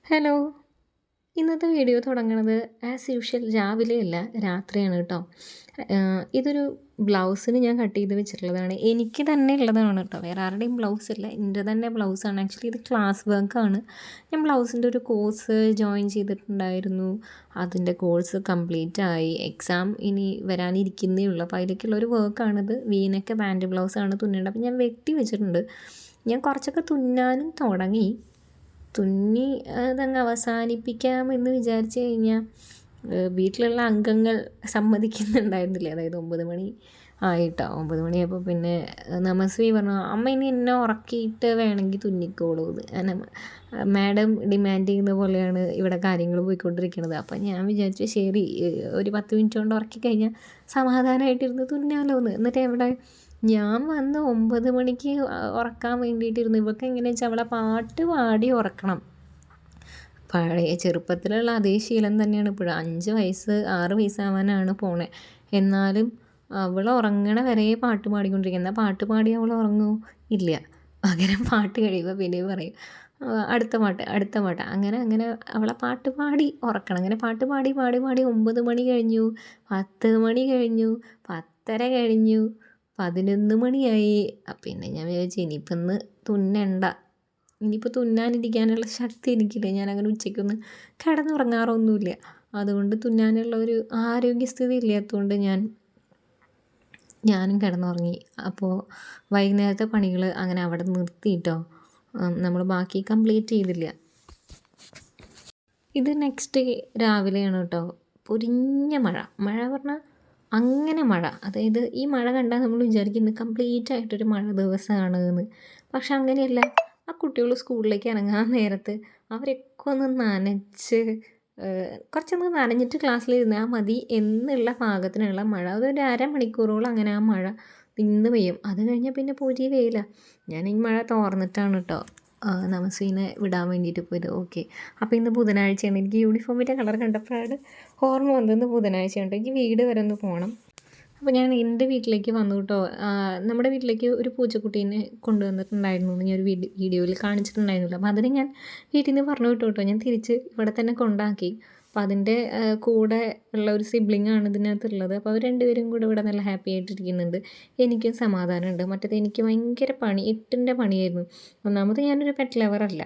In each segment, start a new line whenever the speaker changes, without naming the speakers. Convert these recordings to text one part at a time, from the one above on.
Hello. ഇന്നത്തെ video തുടങ്ങണത് as usual രാവിലെയല്ല, രാത്രിയാണ് കേട്ടോ. ഇതൊരു ബ്ലൗസിന് ഞാൻ കട്ട് ചെയ്ത് വെച്ചിട്ടുള്ളതാണ്. എനിക്ക് തന്നെ ഉള്ളതാണ് കേട്ടോ, വേറെ ആരുടെയും ബ്ലൗസ് അല്ല, എൻ്റെ തന്നെ ബ്ലൗസാണ്. ആക്ച്വലി ഇത് ക്ലാസ് വർക്കാണ്. ഞാൻ ബ്ലൗസിൻ്റെ ഒരു കോഴ്സ് ജോയിൻ ചെയ്തിട്ടുണ്ടായിരുന്നു. അതിൻ്റെ കോഴ്സ് കംപ്ലീറ്റ് ആയി. എക്സാം ഇനി വരാനിരിക്കുന്നേ ഉള്ളൂ. അപ്പോൾ അതിലേക്കുള്ള ഒരു വർക്കാണിത്. വീനൊക്കെ പാൻറ്റ് ബ്ലൗസാണ് തുന്നേണ്ടത്. അപ്പോൾ ഞാൻ വെട്ടി വെച്ചിട്ടുണ്ട്. ഞാൻ കുറച്ചൊക്കെ തുന്നാനും തുടങ്ങി. തുന്നി അതങ്ങ് അവസാനിപ്പിക്കാമെന്ന് വിചാരിച്ചു കഴിഞ്ഞാൽ വീട്ടിലുള്ള അംഗങ്ങൾ സമ്മതിക്കുന്നുണ്ടായിരുന്നില്ല. അതായത് 9 മണി ആയിട്ടോ. 9 മണിയായപ്പോൾ പിന്നെ നമസ്വി പറഞ്ഞു, അമ്മ ഇനി എന്നെ ഉറക്കിയിട്ട് വേണമെങ്കിൽ തുന്നിക്കോളൂ എന്ന്. മാഡം ഡിമാൻഡ് ചെയ്യുന്ന പോലെയാണ് ഇവിടെ കാര്യങ്ങൾ പോയിക്കൊണ്ടിരിക്കുന്നത്. അപ്പം ഞാൻ വിചാരിച്ചു ശരി, ഒരു 10 മിനിറ്റ് കൊണ്ട് ഉറക്കി കഴിഞ്ഞാൽ സമാധാനമായിട്ടിരുന്ന് തുന്നാലോ എന്ന്. എന്നിട്ട് എവിടെ ഞാൻ വന്ന് 9 മണിക്ക് ഉറക്കാൻ വേണ്ടിയിട്ടിരുന്നു. ഇവൾക്ക് എങ്ങനെയാണെന്ന് വെച്ചാൽ അവളെ പാട്ട് പാടി ഉറക്കണം. പഴയ ചെറുപ്പത്തിലുള്ള അതേ ശീലം തന്നെയാണ് ഇപ്പോഴും. 5 വയസ്സ് 6 വയസ്സാവാനാണ് പോണേ. എന്നാലും അവൾ ഉറങ്ങണ വരെ പാട്ട് പാടിക്കൊണ്ടിരിക്കുക. എന്നാൽ പാട്ട് പാടി അവൾ ഉറങ്ങുമോ? ഇല്ല. പകരം പാട്ട് കഴിയുമ്പോൾ പിന്നെ പറയും അടുത്ത പാട്ട് അടുത്ത പാട്ട്. അങ്ങനെ അങ്ങനെ അവളെ പാട്ട് പാടി ഉറക്കണം. അങ്ങനെ പാട്ട് പാടി പാടി പാടി 9 മണി കഴിഞ്ഞു, 10 മണി കഴിഞ്ഞു, 10:30 കഴിഞ്ഞു, 11 മണിയായി. പിന്നെ ഞാൻ വിചാരിച്ചു ഇനിയിപ്പം ഇന്ന് തുന്നണ്ട. ഇനിയിപ്പോൾ തുന്നാനിരിക്കാനുള്ള ശക്തി എനിക്കില്ല. ഞാനങ്ങനെ ഉച്ചയ്ക്കൊന്നും കിടന്നുറങ്ങാറൊന്നുമില്ല. അതുകൊണ്ട് തുന്നാനുള്ള ഒരു ആരോഗ്യസ്ഥിതി ഇല്ലാത്തതുകൊണ്ട് ഞാനും കിടന്നുറങ്ങി. അപ്പോൾ വൈകുന്നേരത്തെ പണികൾ അങ്ങനെ അവിടെ നിർത്തിയിട്ടോ. നമ്മൾ ബാക്കി കംപ്ലീറ്റ് ചെയ്തില്ല. ഇത് നെക്സ്റ്റ് രാവിലെയാണ് കേട്ടോ. പൊരിഞ്ഞ മഴ. മഴ പറഞ്ഞാൽ അങ്ങനെ മഴ. അതായത് ഈ മഴ കണ്ടാൽ നമ്മൾ വിചാരിക്കുന്നത് കംപ്ലീറ്റ് ആയിട്ടൊരു മഴ ദിവസമാണ് എന്ന്. പക്ഷെ അങ്ങനെയല്ല. ആ കുട്ടികൾ സ്കൂളിലേക്ക് ഇറങ്ങാൻ നേരത്ത് അവരൊക്കെ ഒന്ന് നനച്ച് കുറച്ചൊന്ന് നനഞ്ഞിട്ട് ക്ലാസ്സിലിരുന്നാൽ മതി എന്നുള്ള പാകത്തിനുള്ള മഴ. അതൊരു അരമണിക്കൂറോളം അങ്ങനെ ആ മഴ നിന്ന് പെയ്യും. അത് കഴിഞ്ഞാൽ പിന്നെ പൊരി വെയില. ഞാൻ ഈ മഴ തോർന്നിട്ടാണ് കേട്ടോ നമസ്വീനെ വിടാൻ വേണ്ടിയിട്ട് പോയത്. ഓക്കെ, അപ്പോൾ ഇന്ന് ബുധനാഴ്ചയാണ്. എനിക്ക് യൂണിഫോമിൻ്റെ കളർ കണ്ടപ്പോഴാണ് ഓർമ്മ വന്നത് ബുധനാഴ്ചയാണ്. എനിക്ക് വീട് വരെ ഒന്ന് പോകണം. അപ്പോൾ ഞാൻ എൻ്റെ വീട്ടിലേക്ക് വന്നു കേട്ടോ. നമ്മുടെ വീട്ടിലേക്ക് ഒരു പൂച്ചക്കുട്ടീനെ കൊണ്ടുവന്നിട്ടുണ്ടായിരുന്നു എന്ന് ഞാൻ ഒരു വീഡിയോയിൽ കാണിച്ചിട്ടുണ്ടായിരുന്നില്ല. അപ്പോൾ അതിന് ഞാൻ വീട്ടിൽ നിന്ന് പറഞ്ഞു വിട്ടു കേട്ടോ. ഞാൻ തിരിച്ച് ഇവിടെ തന്നെ കൊണ്ടാക്കി. അപ്പോൾ അതിൻ്റെ കൂടെ ഉള്ള ഒരു സിബ്ലിംഗ് ആണ് ഇതിനകത്തുള്ളത്. അപ്പോൾ അവർ രണ്ടുപേരും കൂടെ ഇവിടെ നല്ല ഹാപ്പി ആയിട്ടിരിക്കുന്നുണ്ട്. എനിക്കും സമാധാനമുണ്ട്. മറ്റേത് എനിക്ക് ഭയങ്കര പണി, 8ൻ്റെ പണിയായിരുന്നു. ഒന്നാമത് ഞാനൊരു പെറ്റ് ലവറല്ല.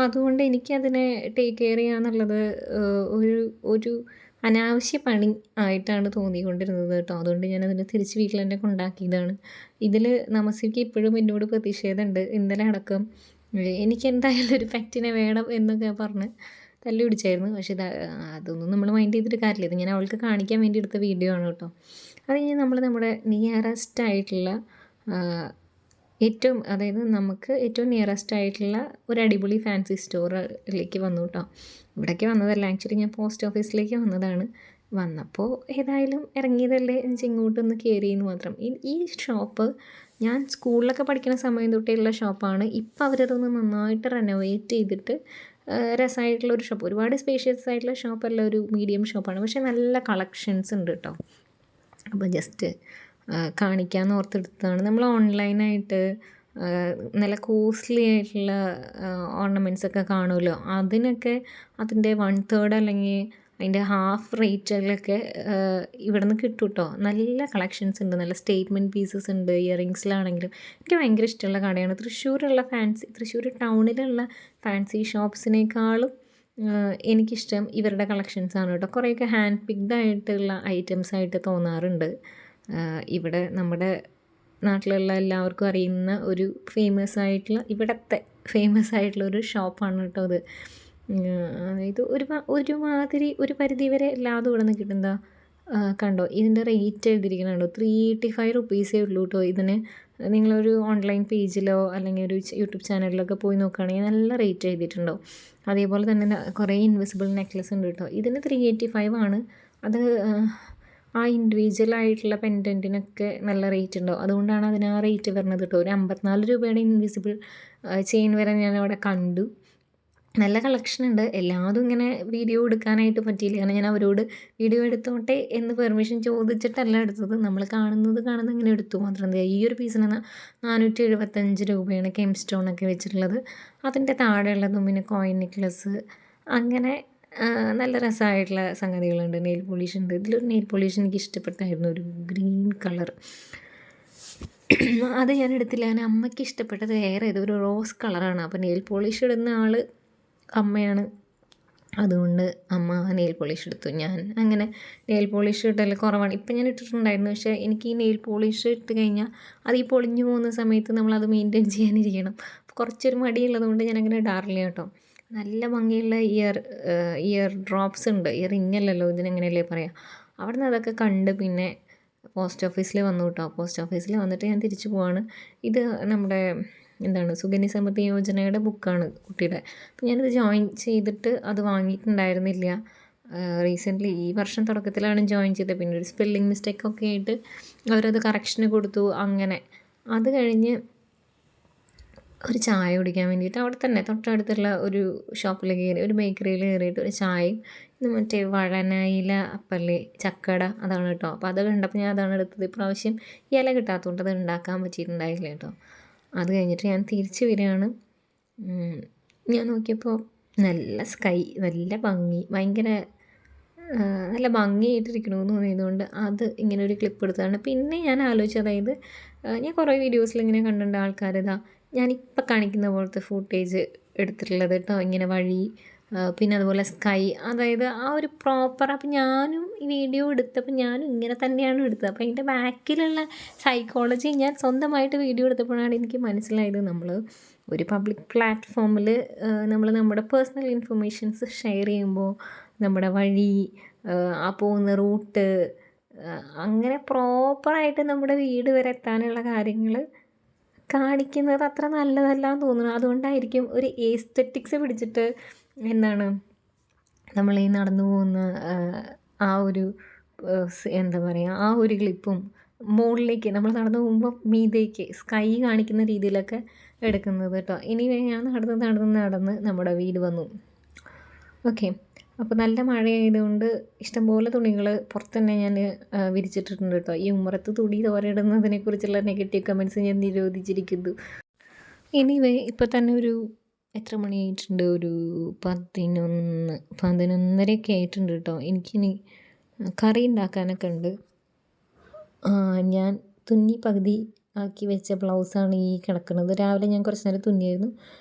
അതുകൊണ്ട് എനിക്കതിനെ ടേക്ക് കെയർ ചെയ്യാന്നുള്ളത് ഒരു ഒരു അനാവശ്യ പണി ആയിട്ടാണ് തോന്നിക്കൊണ്ടിരുന്നത് കേട്ടോ. അതുകൊണ്ട് ഞാനതിനെ തിരിച്ച് വീട്ടിൽ തന്നെ കൊണ്ടാക്കിയതാണ്. ഇതിൽ നമസ്വിക്ക് ഇപ്പോഴും എന്നോട് പ്രതിഷേധമുണ്ട്. ഇന്നലെ അടക്കം എനിക്കെന്തായാലും ഒരു പെറ്റിനെ വേണം എന്നൊക്കെ പറഞ്ഞ് തല്ലി പിടിച്ചായിരുന്നു. പക്ഷേ അതൊന്നും നമ്മൾ മൈൻഡ് ചെയ്തിട്ട് കാര്യമില്ല. ഇത് ഞാൻ അവൾക്ക് കാണിക്കാൻ വേണ്ടി എടുത്ത വീഡിയോ ആണ് കേട്ടോ. അത് കഴിഞ്ഞ് നമ്മുടെ നിയറസ്റ്റ് ആയിട്ടുള്ള അതായത് നമുക്ക് ഏറ്റവും നിയറസ്റ്റ് ആയിട്ടുള്ള ഒരു അടിപൊളി ഫാൻസി സ്റ്റോറിലേക്ക് വന്നു കേട്ടോ. ഇവിടേക്ക് വന്നതല്ല, ആക്ച്വലി ഞാൻ പോസ്റ്റ് ഓഫീസിലേക്ക് വന്നതാണ്. വന്നപ്പോൾ ഏതായാലും ഇറങ്ങിയതല്ലേ എന്ന് ഇങ്ങോട്ടൊന്ന് കയറിയെന്ന് മാത്രം. ഈ ഷോപ്പ് ഞാൻ സ്കൂളിലൊക്കെ പഠിക്കുന്ന സമയം തൊട്ടേയുള്ള ഷോപ്പാണ്. ഇപ്പം അവരതൊന്ന് നന്നായിട്ട് റെനോവേറ്റ് ചെയ്തിട്ട് രസമായിട്ടുള്ളൊരു ഷോപ്പ്. ഒരുപാട് സ്പേഷ്യസ് ആയിട്ടുള്ള ഷോപ്പല്ല, ഒരു മീഡിയം ഷോപ്പാണ്. പക്ഷേ നല്ല കളക്ഷൻസ് ഉണ്ട് കേട്ടോ. അപ്പോൾ ജസ്റ്റ് കാണിക്കാമെന്ന് ഓർത്തെടുത്തതാണ്. നമ്മൾ ഓൺലൈനായിട്ട് നല്ല കോസ്റ്റ്ലി ആയിട്ടുള്ള ഓർണമെൻറ്റ്സൊക്കെ കാണുമല്ലോ, അതിനൊക്കെ അതിൻ്റെ 1/3 അല്ലെങ്കിൽ അതിൻ്റെ ഹാഫ് റേറ്റിലൊക്കെ ഇവിടെ നിന്ന് കിട്ടും കേട്ടോ. നല്ല കളക്ഷൻസ് ഉണ്ട്, നല്ല സ്റ്റേറ്റ്മെൻറ്റ് പീസസ് ഉണ്ട്. ഇയറിങ്സിലാണെങ്കിലും എനിക്ക് ഭയങ്കര ഇഷ്ടമുള്ള കടയാണ്. തൃശ്ശൂർ ടൗണിലുള്ള ഫാൻസി ഷോപ്സിനേക്കാളും എനിക്കിഷ്ടം ഇവരുടെ കളക്ഷൻസാണ് കേട്ടോ. കുറേയൊക്കെ ഹാൻഡ് പിക്ഡ് ആയിട്ടുള്ള ഐറ്റംസായിട്ട് തോന്നാറുണ്ട്. ഇവിടെ നമ്മുടെ നാട്ടിലുള്ള എല്ലാവർക്കും അറിയുന്ന ഒരു ഇവിടുത്തെ ഫേമസ് ആയിട്ടുള്ള ഒരു ഷോപ്പാണ് കേട്ടോ അത്. ഇത് ഒരുമാതിരി ഒരു പരിധി വരെ എല്ലാതും ഇവിടെ നിന്ന് കിട്ടുന്നതാ. കണ്ടോ, ഇതിൻ്റെ റേറ്റ് എഴുതിയിരിക്കുന്നുണ്ടോ? 385 റുപ്പീസേ ഉള്ളൂ കേട്ടോ ഇതിന്. നിങ്ങളൊരു ഓൺലൈൻ പേജിലോ അല്ലെങ്കിൽ ഒരു യൂട്യൂബ് ചാനലിലൊക്കെ പോയി നോക്കുകയാണെങ്കിൽ നല്ല റേറ്റ് എഴുതിയിട്ടുണ്ടോ. അതേപോലെ തന്നെ കുറേ ഇൻവിസിബിൾ നെക്ലസ് ഉണ്ട് കേട്ടോ. ഇതിന് 385 ആണ്. അത് ആ ഇൻഡിവിജ്വൽ ആയിട്ടുള്ള പെൻഡൻറ്റിനൊക്കെ നല്ല റേറ്റ് ഉണ്ടാവും. അതുകൊണ്ടാണ് അതിന് ആ റേറ്റ് വരുന്നത് കേട്ടോ. ഒരു 54 രൂപയുടെ ഇൻവിസിബിൾ ചെയിൻ വരെ ഞാൻ അവിടെ കണ്ടു. നല്ല കളക്ഷൻ ഉണ്ട്. എല്ലാതും ഇങ്ങനെ വീഡിയോ എടുക്കാനായിട്ട് പറ്റിയില്ല. കാരണം ഞാൻ അവരോട് വീഡിയോ എടുത്തോട്ടെ എന്ന് പെർമിഷൻ ചോദിച്ചിട്ടല്ല എടുത്തത്. നമ്മൾ കാണുന്നത് ഇങ്ങനെ എടുത്തു മാത്രം. ദേ ഈ ഒരു പീസിന് 475 രൂപയാണ് കെം സ്റ്റോണൊക്കെ വെച്ചിട്ടുള്ളത്. അതിൻ്റെ താഴെയുള്ളതും പിന്നെ കോയിൻ നെക്ലസ് അങ്ങനെ നല്ല രസമായിട്ടുള്ള സംഗതികളുണ്ട്. നെയിൽ പോളിഷ് ഉണ്ട്. ഇതിലൊരു നെയിൽ പോളിഷ് എനിക്ക് ഇഷ്ടപ്പെട്ടായിരുന്നു, ഒരു ഗ്രീൻ കളർ. അത് ഞാൻ എടുത്തില്ല. കാരണം അമ്മയ്ക്ക് ഇഷ്ടപ്പെട്ടത് വേറെ ഏതോ ഒരു റോസ് കളറാണ്. അപ്പോൾ നെയിൽ പോളിഷ് ഇടുന്ന ആൾ അമ്മയാണ്. അതുകൊണ്ട് അമ്മ നെയിൽ പോളിഷ് എടുത്തു. ഞാൻ അങ്ങനെ നെയിൽ പോളിഷ് ഇടൽ കുറവാണ്. ഇപ്പം ഞാൻ ഇട്ടിട്ടുണ്ടായിരുന്നു. പക്ഷേ എനിക്ക് ഈ നെയിൽ പോളിഷ് ഇട്ട് കഴിഞ്ഞാൽ അത് ഈ പൊളിഞ്ഞു പോകുന്ന സമയത്ത് നമ്മളത് മെയിൻറ്റെയിൻ ചെയ്യാനിരിക്കണം. കുറച്ചൊരു മടിയുള്ളത് കൊണ്ട് ഞാനങ്ങനെ ഇടാറില്ല കേട്ടോ. നല്ല ഭംഗിയുള്ള ഇയർ ഡ്രോപ്സ് ഉണ്ട്. ഇയർ റിങ്ങല്ലല്ലോ, ഇതിനെങ്ങനെയല്ലേ പറയാം. അവിടെ നിന്ന് അതൊക്കെ കണ്ട് പിന്നെ പോസ്റ്റ് ഓഫീസിൽ വന്നു കേട്ടോ. പോസ്റ്റ് ഓഫീസിൽ വന്നിട്ട് ഞാൻ തിരിച്ചു പോവാണ്. ഇത് നമ്മുടെ സുകന്യ സമൃദ്ധി യോജനയുടെ ബുക്കാണ് കുട്ടിയുടെ. അപ്പോൾ ഞാനിത് ജോയിൻ ചെയ്തിട്ട് അത് വാങ്ങിയിട്ടുണ്ടായിരുന്നില്ല. റീസെൻ്റ്ലി ഈ വർഷം തുടക്കത്തിലാണ് ജോയിൻ ചെയ്തത്. പിന്നെ ഒരു സ്പെല്ലിംഗ് മിസ്റ്റേക്കൊക്കെ ആയിട്ട് അവരത് കറക്ഷന് കൊടുത്തു. അങ്ങനെ അത് കഴിഞ്ഞ് ഒരു ചായ കുടിക്കാൻ വേണ്ടിയിട്ട് അവിടെ തന്നെ തൊട്ടടുത്തുള്ള ഒരു ഷോപ്പിൽ കയറി, ഒരു ബേക്കറിയിൽ കയറിയിട്ട് ഒരു ചായയും ഇത് മറ്റേ വഴനയില അപ്പല്ലേ, ചക്കട, അതാണ് കേട്ടോ. അപ്പോൾ അത് കണ്ടപ്പോൾ ഞാൻ അതാണ് എടുത്തത്. ഇപ്രാവശ്യം ഇല കിട്ടാത്തതുകൊണ്ട് അത് ഉണ്ടാക്കാൻ പറ്റിയിട്ടുണ്ടായില്ല കേട്ടോ. അത് കഴിഞ്ഞിട്ട് ഞാൻ തിരിച്ച് വരികയാണ്. ഞാൻ നോക്കിയപ്പോൾ നല്ല സ്കൈ, നല്ല ഭംഗി, ഭയങ്കര നല്ല ഭംഗിയായിട്ടിരിക്കണമെന്ന് തോന്നിയതുകൊണ്ട് അത് ഇങ്ങനെ ഒരു ക്ലിപ്പ് എടുത്തതാണ്. പിന്നെ ഞാൻ ആലോചിച്ചത്, അതായത് ഞാൻ കുറേ വീഡിയോസിൽ ഇങ്ങനെ കണ്ടിട്ടുണ്ട് ആൾക്കാരിതാ ഞാനിപ്പോൾ കാണിക്കുന്ന പോലത്തെ ഫൂട്ടേജ് എടുത്തിട്ടുള്ളത് കേട്ടോ. ഇങ്ങനെ വഴി, പിന്നെ അതുപോലെ സ്കൈ, അതായത് ആ ഒരു പ്രോപ്പർ. അപ്പം ഞാനും ഈ വീഡിയോ എടുത്തപ്പോൾ ഞാനും ഇങ്ങനെ തന്നെയാണ് എടുത്തത്. അപ്പോൾ അതിൻ്റെ ബാക്കിലുള്ള സൈക്കോളജി ഞാൻ സ്വന്തമായിട്ട് വീഡിയോ എടുത്തപ്പോഴാണ് എനിക്ക് മനസ്സിലായത്. നമ്മൾ ഒരു പബ്ലിക് പ്ലാറ്റ്ഫോമിൽ നമ്മൾ നമ്മുടെ പേഴ്സണൽ ഇൻഫർമേഷൻസ് ഷെയർ ചെയ്യുമ്പോൾ നമ്മുടെ വഴി, ആ പോകുന്ന റൂട്ട്, അങ്ങനെ പ്രോപ്പറായിട്ട് നമ്മുടെ വീട് വരെ എത്താനുള്ള കാര്യങ്ങൾ കാണിക്കുന്നത് അത്ര നല്ലതല്ല എന്ന് തോന്നുന്നു. അതുകൊണ്ടായിരിക്കും ഒരു എസ്തെറ്റിക്സ് പിടിച്ചിട്ട് നമ്മൾ ഈ നടന്നു പോകുന്ന ആ ഒരു ആ ഒരു ക്ലിപ്പും മുകളിലേക്ക് നമ്മൾ നടന്നു പോകുമ്പോൾ മീതേക്ക് സ്കൈ കാണിക്കുന്ന രീതിയിലൊക്കെ എടുക്കുന്നത് കേട്ടോ. ഇനി ഞാൻ നടന്ന് നമ്മുടെ വീട് വന്നു. ഓക്കെ, അപ്പോൾ നല്ല മഴയായതുകൊണ്ട് ഇഷ്ടംപോലെ തുണികൾ പുറത്ത് തന്നെ ഞാൻ വിരിച്ചിട്ടിട്ടുണ്ട് കേട്ടോ. ഈ ഉമ്മറത്ത് തുണി തോരയിടുന്നതിനെക്കുറിച്ചുള്ള നെഗറ്റീവ് കമൻറ്റ്സ് ഞാൻ നിരോധിച്ചിരിക്കുന്നു. എനിവേ ഇപ്പോൾ തന്നെ ഒരു എത്ര മണിയായിട്ടുണ്ട്, ഒരു 11:30 ആയിട്ടുണ്ട് കേട്ടോ. എനിക്കിനി കറി ഉണ്ടാക്കാനൊക്കെ ഉണ്ട്. ഞാൻ തുന്നി പകുതി ആക്കി വെച്ച ബ്ലൗസാണ് ഈ കിടക്കുന്നത്. രാവിലെ ഞാൻ കുറച്ച് നേരം തുന്നിയായിരുന്നു.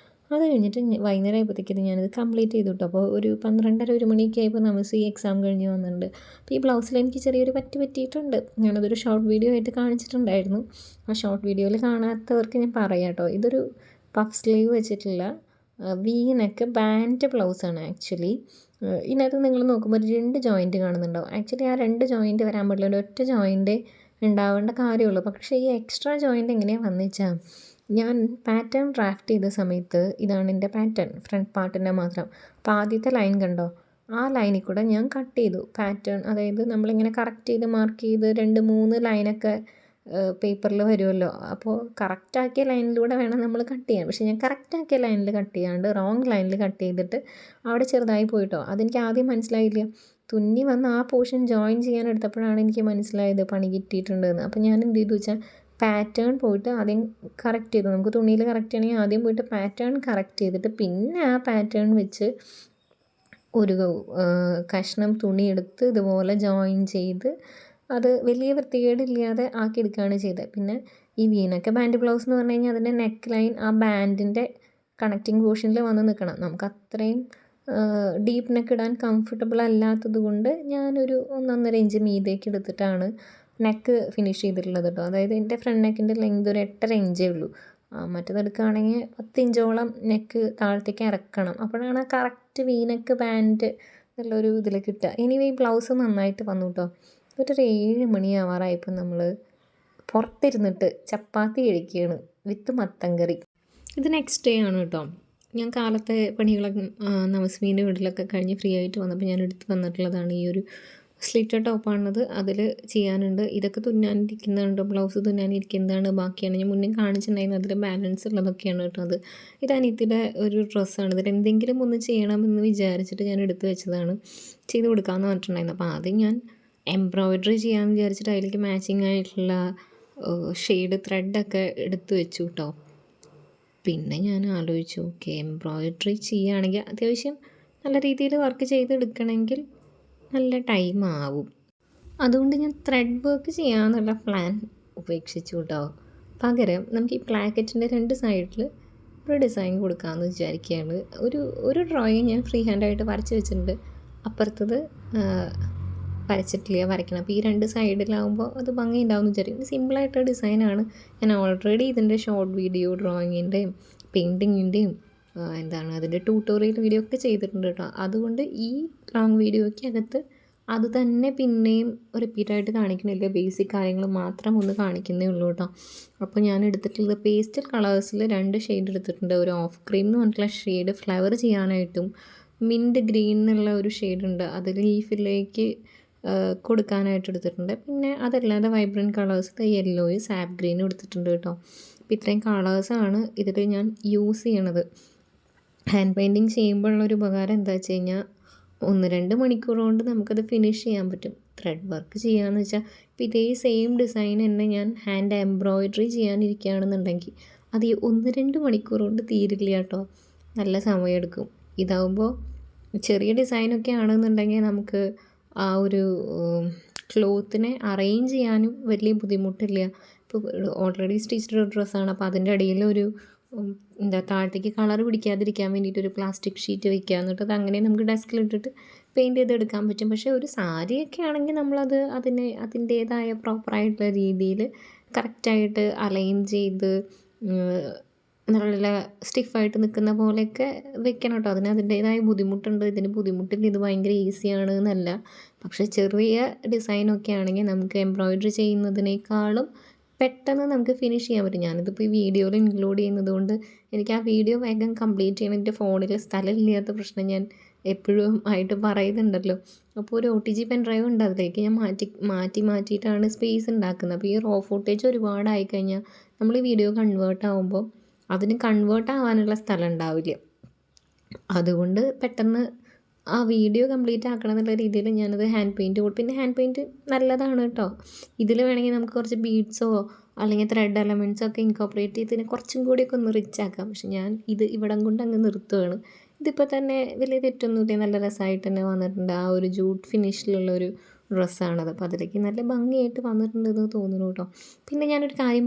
അത് കഴിഞ്ഞിട്ട് വൈകുന്നേരം ആയപ്പോഴത്തേക്കും ഞാനത് കംപ്ലീറ്റ് ചെയ്തു കേട്ടോ. അപ്പോൾ ഒരു 12:30 മണിയൊക്കെ ആയപ്പോൾ ഈ എക്സാം കഴിഞ്ഞ് വന്നിട്ടുണ്ട്. അപ്പോൾ ഈ ബ്ലൗസിൽ എനിക്ക് ചെറിയൊരു പറ്റിയിട്ടുണ്ട്. ഞാനതൊരു ഷോർട്ട് വീഡിയോ ആയിട്ട് കാണിച്ചിട്ടുണ്ടായിരുന്നു. ആ ഷോർട്ട് വീഡിയോയിൽ കാണാത്തവർക്ക് ഞാൻ പറയാം കേട്ടോ. ഇതൊരു പഫ് സ്ലീവ് വെച്ചിട്ടുള്ള വി നെക്ക് ബാൻഡ് ബ്ലൗസാണ് ആക്ച്വലി. ഇതിനകത്ത് നിങ്ങൾ നോക്കുമ്പോൾ ഒരു 2 ജോയിൻറ്റ് കാണുന്നുണ്ടാവും. ആക്ച്വലി ആ 2 ജോയിൻറ്റ് വരാൻ പാടില്ല, ഒറ്റ ജോയിൻറ്റ് ഉണ്ടാവേണ്ട കാര്യമുള്ളൂ. പക്ഷേ ഈ എക്സ്ട്രാ ജോയിൻറ്റ് എങ്ങനെയാണ് വന്നിച്ചാൽ, ഞാൻ പാറ്റേൺ ഡ്രാഫ്റ്റ് ചെയ്ത സമയത്ത് ഇതാണ് എൻ്റെ പാറ്റേൺ, ഫ്രണ്ട് പാർട്ടിൻ്റെ മാത്രം. അപ്പോൾ ആദ്യത്തെ ലൈൻ കണ്ടോ, ആ ലൈനിൽ കൂടെ ഞാൻ കട്ട് ചെയ്തു പാറ്റേൺ. അതായത് നമ്മളിങ്ങനെ കറക്റ്റ് ചെയ്ത് മാർക്ക് ചെയ്ത് 2-3 ലൈനൊക്കെ പേപ്പറിൽ വരുമല്ലോ. അപ്പോൾ കറക്റ്റാക്കിയ ലൈനിലൂടെ വേണം നമ്മൾ കട്ട് ചെയ്യാൻ. പക്ഷേ ഞാൻ കറക്റ്റാക്കിയ ലൈനിൽ കട്ട് ചെയ്യാണ്ട് റോങ് ലൈനിൽ കട്ട് ചെയ്തിട്ട് അവിടെ ചെറുതായി പോയിട്ടോ. അതെനിക്ക് ആദ്യം മനസ്സിലായില്ല. തുന്നി വന്ന് ആ പോർഷൻ ജോയിൻ ചെയ്യാൻ എടുത്തപ്പോഴാണ് എനിക്ക് മനസ്സിലായത് പണി കിട്ടിയിട്ടുണ്ടെന്ന്. അപ്പോൾ ഞാൻ എന്ത് ചെയ്തു വെച്ചാൽ പാറ്റേൺ പോയിട്ട് ആദ്യം കറക്റ്റ് ചെയ്തു. നമുക്ക് തുണിയിൽ കറക്റ്റ് ചെയ്യണമെങ്കിൽ ആദ്യം പോയിട്ട് പാറ്റേൺ കറക്റ്റ് ചെയ്തിട്ട് പിന്നെ ആ പാറ്റേൺ വെച്ച് ഒരു കഷ്ണം തുണി എടുത്ത് ഇതുപോലെ ജോയിൻ ചെയ്ത് അത് വലിയ വൃത്തികേടില്ലാതെ ആക്കിയെടുക്കുകയാണ് ചെയ്തത്. പിന്നെ ഈ വീനൊക്കെ ബാൻഡ് ബ്ലൗസ് എന്ന് പറഞ്ഞു കഴിഞ്ഞാൽ അതിൻ്റെ നെക്ക് ലൈൻ ആ ബാൻഡിൻ്റെ കണക്റ്റിംഗ് പോർഷനിൽ വന്ന് നിൽക്കണം. നമുക്ക് അത്രയും ഡീപ്പ് നെക്ക് ഇടാൻ കംഫർട്ടബിൾ അല്ലാത്തത് കൊണ്ട് ഞാനൊരു 1.5 ഇഞ്ച് മീതേക്ക് എടുത്തിട്ടാണ് നെക്ക് ഫിനിഷ് ചെയ്തിട്ടുള്ളത് കേട്ടോ. അതായത് എൻ്റെ ഫ്രണ്ട് നെക്കിൻ്റെ ലെങ്ത് ഒരു 8.5 ഇഞ്ചേ ഉള്ളൂ. മറ്റേത് എടുക്കുകയാണെങ്കിൽ 10 ഇഞ്ചോളം നെക്ക് താഴത്തേക്ക് ഇറക്കണം. അപ്പോഴാണ് കറക്റ്റ് വി നെക്ക് ബാൻഡ് എന്നുള്ളൊരു ഇതിൽ കിട്ടുക. എനിവേ ഈ ബ്ലൗസ് നന്നായിട്ട് വന്നു കേട്ടോ. ഒരു 7 മണിയാവാറായപ്പോൾ നമ്മൾ പുറത്തിരുന്നിട്ട് ചപ്പാത്തി കഴിക്കുകയാണ് വിത്ത് മത്തൻ കറി. ഇത് നെക്സ്റ്റ് ഡേ ആണ് കേട്ടോ. ഞാൻ കാലത്തെ പണികളൊക്കെ നവസ്മീൻ്റെ വീട്ടിലൊക്കെ കഴിഞ്ഞ് ഫ്രീ ആയിട്ട് വന്നപ്പോൾ ഞാൻ എടുത്ത് വന്നിട്ടുള്ളതാണ് ഈ ഒരു സ്ലിറ്റഡ് ടോപ്പാണത്. അതിൽ ചെയ്യാനുണ്ട്. ഇതൊക്കെ തുന്നാനിരിക്കുന്നതുണ്ട്. ബ്ലൗസ് തുന്നാനിരിക്കുന്നതാണ്. ബാക്കിയാണ് ഞാൻ മുന്നേ കാണിച്ചിട്ടുണ്ടായിരുന്നു. അതിൽ ബാലൻസ് ഉള്ളതൊക്കെയാണ് കേട്ടോ അത്. ഇത് അനിയത്തിയുടെ ഒരു ഡ്രസ്സാണ്. ഇതിൽ എന്തെങ്കിലും ഒന്ന് ചെയ്യണമെന്ന് വിചാരിച്ചിട്ട് ഞാൻ എടുത്ത് വെച്ചതാണ്. ചെയ്ത് കൊടുക്കാമെന്ന് പറഞ്ഞിട്ടുണ്ടായിരുന്നു. അപ്പോൾ ആദ്യം ഞാൻ എംബ്രോയിഡറി ചെയ്യാമെന്ന് വിചാരിച്ചിട്ട് അതിലേക്ക് മാച്ചിങ് ആയിട്ടുള്ള ഷെയ്ഡ് ത്രെഡൊക്കെ എടുത്ത് വെച്ചു കേട്ടോ. പിന്നെ ഞാൻ ആലോചിച്ചു, ഓക്കെ എംബ്രോയിഡറി ചെയ്യുകയാണെങ്കിൽ അത്യാവശ്യം നല്ല രീതിയിൽ വർക്ക് ചെയ്തെടുക്കണമെങ്കിൽ നല്ല ടൈം ആവും. അതുകൊണ്ട് ഞാൻ ത്രെഡ് വർക്ക് ചെയ്യാമെന്നുള്ള പ്ലാൻ ഉപേക്ഷിച്ചു കേട്ടോ. പകരം നമുക്ക് ഈ പ്ലാക്കറ്റിൻ്റെ 2 സൈഡിൽ ഒരു ഡിസൈൻ കൊടുക്കാമെന്ന് വിചാരിക്കുകയാണ്. ഒരു ഡ്രോയിങ് ഞാൻ ഫ്രീ ഹാൻഡായിട്ട് വരച്ച് വെച്ചിട്ടുണ്ട്. അപ്പുറത്തത് വരച്ചിട്ടില്ല, വരയ്ക്കണം. അപ്പോൾ ഈ 2 സൈഡിലാവുമ്പോൾ അത് ഭംഗി ഉണ്ടാവുമെന്ന് വിചാരിക്കും. സിമ്പിളായിട്ടുള്ള ഡിസൈനാണ്. ഞാൻ ഓൾറെഡി ഇതിൻ്റെ ഷോർട്ട് വീഡിയോ ഡ്രോയിങ്ങിൻ്റെയും പെയിൻറ്റിങ്ങിൻ്റെയും അതിൻ്റെ ട്യൂട്ടോറിയൽ വീഡിയോ ഒക്കെ ചെയ്തിട്ടുണ്ട് കേട്ടോ. അതുകൊണ്ട് ഈ ലോങ് വീഡിയോയ്ക്കകത്ത് അത് തന്നെ പിന്നെയും റിപ്പീറ്റായിട്ട് കാണിക്കണില്ല. ബേസിക് കാര്യങ്ങൾ മാത്രം ഒന്ന് കാണിക്കുന്നേ ഉള്ളൂ കേട്ടോ. അപ്പോൾ ഞാൻ എടുത്തിട്ടുള്ളത് പേസ്റ്റൽ കളേഴ്സിൽ 2 ഷെയ്ഡ് എടുത്തിട്ടുണ്ട്. ഒരു ഓഫ് ക്രീം എന്ന് പറഞ്ഞിട്ടുള്ള ഷെയ്ഡ് ഫ്ലവർ ചെയ്യാനായിട്ടും മിൻറ്റ് ഗ്രീൻ എന്നുള്ള ഒരു ഷെയ്ഡുണ്ട്, അത് ലീഫിലേക്ക് കൊടുക്കാനായിട്ട് എടുത്തിട്ടുണ്ട്. പിന്നെ അതല്ലാതെ വൈബ്രൻറ്റ് കളേഴ്സ് യെല്ലോയും സാപ്പ് ഗ്രീനും എടുത്തിട്ടുണ്ട് കേട്ടോ. അപ്പോൾ ഇത്രയും കളേഴ്സാണ് ഇതിൽ ഞാൻ യൂസ് ചെയ്യണത്. ഹാൻഡ് പെയിൻറ്റിങ് ചെയ്യുമ്പോഴുള്ളൊരു ഉപകാരം എന്താ വെച്ച് കഴിഞ്ഞാൽ 1-2 മണിക്കൂർ കൊണ്ട് നമുക്കത് ഫിനിഷ് ചെയ്യാൻ പറ്റും. ത്രെഡ് വർക്ക് ചെയ്യാമെന്ന് വെച്ചാൽ ഇപ്പോൾ ഇതേ സെയിം ഡിസൈൻ തന്നെ ഞാൻ ഹാൻഡ് എംബ്രോയിഡറി ചെയ്യാനിരിക്കുകയാണെന്നുണ്ടെങ്കിൽ അത് ഈ 1-2 മണിക്കൂർ കൊണ്ട് തീരില്ല കേട്ടോ, നല്ല സമയമെടുക്കും. ഇതാവുമ്പോൾ ചെറിയ ഡിസൈനൊക്കെ ആണെന്നുണ്ടെങ്കിൽ നമുക്ക് ആ ഒരു ക്ലോത്തിനെ അറേഞ്ച് ചെയ്യാനും വലിയ ബുദ്ധിമുട്ടില്ല. ഇപ്പോൾ ഓൾറെഡി സ്റ്റിച്ച്ഡ് ഡ്രസ്സാണ്. അപ്പോൾ അതിൻ്റെ ഇടയിലൊരു താഴത്തേക്ക് കളർ പിടിക്കാതിരിക്കാൻ വേണ്ടിയിട്ട് ഒരു പ്ലാസ്റ്റിക് ഷീറ്റ് വെക്കുക, എന്നിട്ട് അത് അങ്ങനെ നമുക്ക് ഡെസ്കിലിട്ടിട്ട് പെയിൻറ്റ് ചെയ്തെടുക്കാൻ പറ്റും. പക്ഷേ ഒരു സാരിയൊക്കെ ആണെങ്കിൽ നമ്മളത് അതിൻ്റേതായ പ്രോപ്പറായിട്ടുള്ള രീതിയിൽ കറക്റ്റായിട്ട് അലൈൻ ചെയ്ത് നല്ല സ്റ്റിഫായിട്ട് നിൽക്കുന്ന പോലെയൊക്കെ വെക്കണം കേട്ടോ. അതിൻ്റേതായ ബുദ്ധിമുട്ടുണ്ട്. ഇതിന് ബുദ്ധിമുട്ടില്ല, ഇത് ഭയങ്കര ഈസിയാണ് എന്നല്ല. പക്ഷേ ചെറിയ ഡിസൈനൊക്കെ ആണെങ്കിൽ നമുക്ക് എംബ്രോയിഡറി ചെയ്യുന്നതിനേക്കാളും പെട്ടെന്ന് നമുക്ക് ഫിനിഷ് ചെയ്യാൻ പറ്റും. ഞാനിതിപ്പോൾ ഈ വീഡിയോയിൽ ഇൻക്ലൂഡ് ചെയ്യുന്നത് കൊണ്ട് എനിക്ക് ആ വീഡിയോ വേഗം കംപ്ലീറ്റ് ചെയ്യണം. എൻ്റെ ഫോണിൽ സ്ഥലമില്ലാത്ത പ്രശ്നം ഞാൻ എപ്പോഴും ആയിട്ട് പറയുന്നുണ്ടല്ലോ. അപ്പോൾ ഒരു OTG പെൻ ഡ്രൈവ് ഉണ്ട്, അതിലേക്ക് ഞാൻ മാറ്റിയിട്ടാണ് സ്പേസ് ഉണ്ടാക്കുന്നത്. അപ്പോൾ ഈ റോ ഫുട്ടേജ് ഒരുപാടായി കഴിഞ്ഞാൽ നമ്മൾ ഈ വീഡിയോ കൺവേർട്ട് ആകുമ്പോൾ അതിന് കൺവേർട്ട് ആവാനുള്ള സ്ഥലം ഉണ്ടാവില്ല. അതുകൊണ്ട് പെട്ടെന്ന് ആ വീഡിയോ കംപ്ലീറ്റ് ആക്കണം എന്നുള്ള രീതിയിൽ ഞാനത് ഹാൻഡ് പെയിൻറ്റ് കൊടുക്കും. പിന്നെ ഹാൻഡ് പെയിൻറ്റ് നല്ലതാണ് കേട്ടോ. ഇതിൽ വേണമെങ്കിൽ നമുക്ക് കുറച്ച് ബീഡ്സോ അല്ലെങ്കിൽ ത്രെഡ് എലമെൻറ്റ്സോ ഒക്കെ ഇൻകോപ്പറേറ്റ് ചെയ്ത് ഇതിനെ കുറച്ചും കൂടിയൊക്കെ ഒന്ന് റിച്ച് ആക്കാം. പക്ഷെ ഞാൻ ഇവിടം കൊണ്ട് അങ്ങ് നിർത്തുകയാണ്. ഇതിപ്പോൾ തന്നെ വലിയ തെറ്റൊന്നുമില്ല, നല്ല രസമായിട്ട് തന്നെ വന്നിട്ടുണ്ട്. ആ ഒരു ജൂട്ട് ഫിനിഷിലുള്ളൊരു ഡ്രസ്സാണത്. അപ്പോൾ അതിലേക്ക് നല്ല ഭംഗിയായിട്ട് വന്നിട്ടുണ്ടെന്ന് തോന്നുന്നു കേട്ടോ. പിന്നെ ഞാനൊരു കാര്യം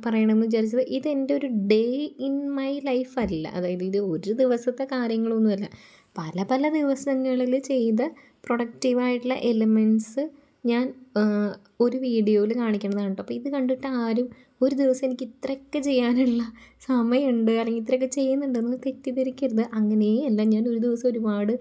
പറയണമെന്ന് വിചാരിച്ചത്, ഇതെൻ്റെ ഒരു ഡേ ഇൻ മൈ ലൈഫ് അല്ല. അതായത് ഇത് ഒരു ദിവസത്തെ കാര്യങ്ങളൊന്നുമല്ല. പല ദിവസങ്ങളിൽ ചെയ്ത പ്രൊഡക്റ്റീവായിട്ടുള്ള എലിമെൻറ്റ്സ് ഞാൻ ഒരു വീഡിയോയിൽ കാണിക്കുന്നതാണ് കേട്ടോ. അപ്പോൾ ഇത് കണ്ടിട്ട് ആരും ഒരു ദിവസം എനിക്ക് ഇത്രയൊക്കെ ചെയ്യാനുള്ള സമയമുണ്ട് അല്ലെങ്കിൽ ഇത്രയൊക്കെ ചെയ്യുന്നുണ്ടെന്ന് തെറ്റിദ്ധരിക്കരുത്. അങ്ങനെയല്ല, ഞാൻ ഒരു ദിവസം ഒരുപാട്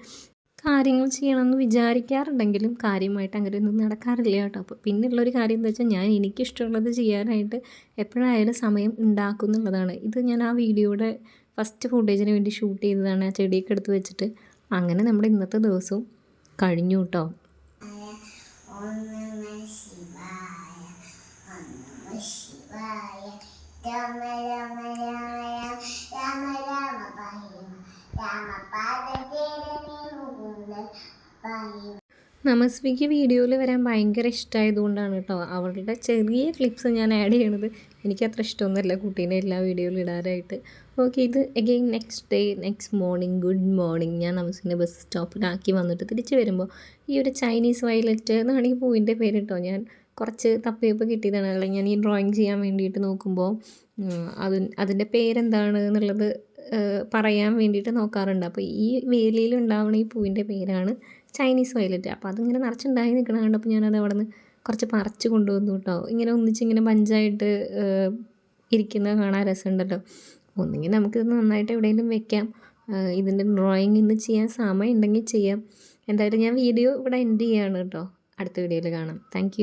കാര്യങ്ങൾ ചെയ്യണമെന്ന് വിചാരിക്കാറുണ്ടെങ്കിലും കാര്യമായിട്ട് അങ്ങനെയൊന്നും നടക്കാറില്ല കേട്ടോ. അപ്പോൾ പിന്നെയുള്ളൊരു കാര്യം എന്താ വെച്ചാൽ ഞാൻ എനിക്കിഷ്ടമുള്ളത് ചെയ്യാനായിട്ട് എപ്പോഴായാലും സമയം ഉണ്ടാക്കും എന്നുള്ളതാണ്. ഇത് ഞാൻ ആ വീഡിയോയുടെ ഫസ്റ്റ് ഫുട്ടേജിന് വേണ്ടി ഷൂട്ട് ചെയ്തതാണ്, ആ ചെടിയൊക്കെ എടുത്ത് വെച്ചിട്ട്. അങ്ങനെ നമ്മുടെ ഇന്നത്തെ ദിവസവും കഴിഞ്ഞു കേട്ടോ. നമസ്വിക്ക് വീഡിയോയിൽ വരാൻ ഭയങ്കര ഇഷ്ടമായതുകൊണ്ടാണ് കേട്ടോ അവളുടെ ചെറിയ ക്ലിപ്സ് ഞാൻ ആഡ് ചെയ്യണത്. എനിക്കത്ര ഇഷ്ടമൊന്നുമല്ല കുട്ടീനെ എല്ലാ വീഡിയോയിലും ഇടാനായിട്ട്. ഓക്കെ, ഇത് again next morning, good morning. ഞാൻ നമസ്വിനെ ബസ് സ്റ്റോപ്പിലാക്കി വന്നിട്ട് തിരിച്ച് വരുമ്പോൾ ഈ ഒരു ചൈനീസ് വയലറ്റ് എന്നാണ് ഈ പൂവിൻ്റെ പേര് കേട്ടോ. ഞാൻ കുറച്ച് തപ്പിയപ്പോൾ കിട്ടിയതാണ്. അല്ലെങ്കിൽ ഞാൻ ഈ ഡ്രോയിങ് ചെയ്യാൻ വേണ്ടിയിട്ട് നോക്കുമ്പോൾ അതിൻ്റെ പേരെന്താണ് എന്നുള്ളത് പറയാൻ വേണ്ടിയിട്ട് നോക്കാറുണ്ട്. അപ്പോൾ ഈ വേലിയിൽ ഉണ്ടാവുന്ന ഈ പൂവിൻ്റെ പേരാണ് ചൈനീസ് വയലറ്റ്. അപ്പോൾ അതിങ്ങനെ നിറച്ചുണ്ടായി നിൽക്കണ കണ്ടപ്പോൾ ഞാനത് അവിടെ നിന്ന് കുറച്ച് പറിച്ച് കൊണ്ടുവന്നു കേട്ടോ. ഇങ്ങനെ ഒന്നിച്ചിങ്ങനെ ബഞ്ചായിട്ട് ഇരിക്കുന്നത് കാണാൻ രസമുണ്ടല്ലോ. ഒന്നുകിൽ നമുക്കിത് നന്നായിട്ട് എവിടെയെങ്കിലും വെക്കാം. ഇതിൻ്റെ ഡ്രോയിങ് ഇന്ന് ചെയ്യാൻ സമയം ഉണ്ടെങ്കിൽ ചെയ്യാം. എന്തായാലും ഞാൻ വീഡിയോ ഇവിടെ എൻഡ് ചെയ്യാണ് കേട്ടോ. അടുത്ത വീഡിയോയിൽ കാണാം. താങ്ക്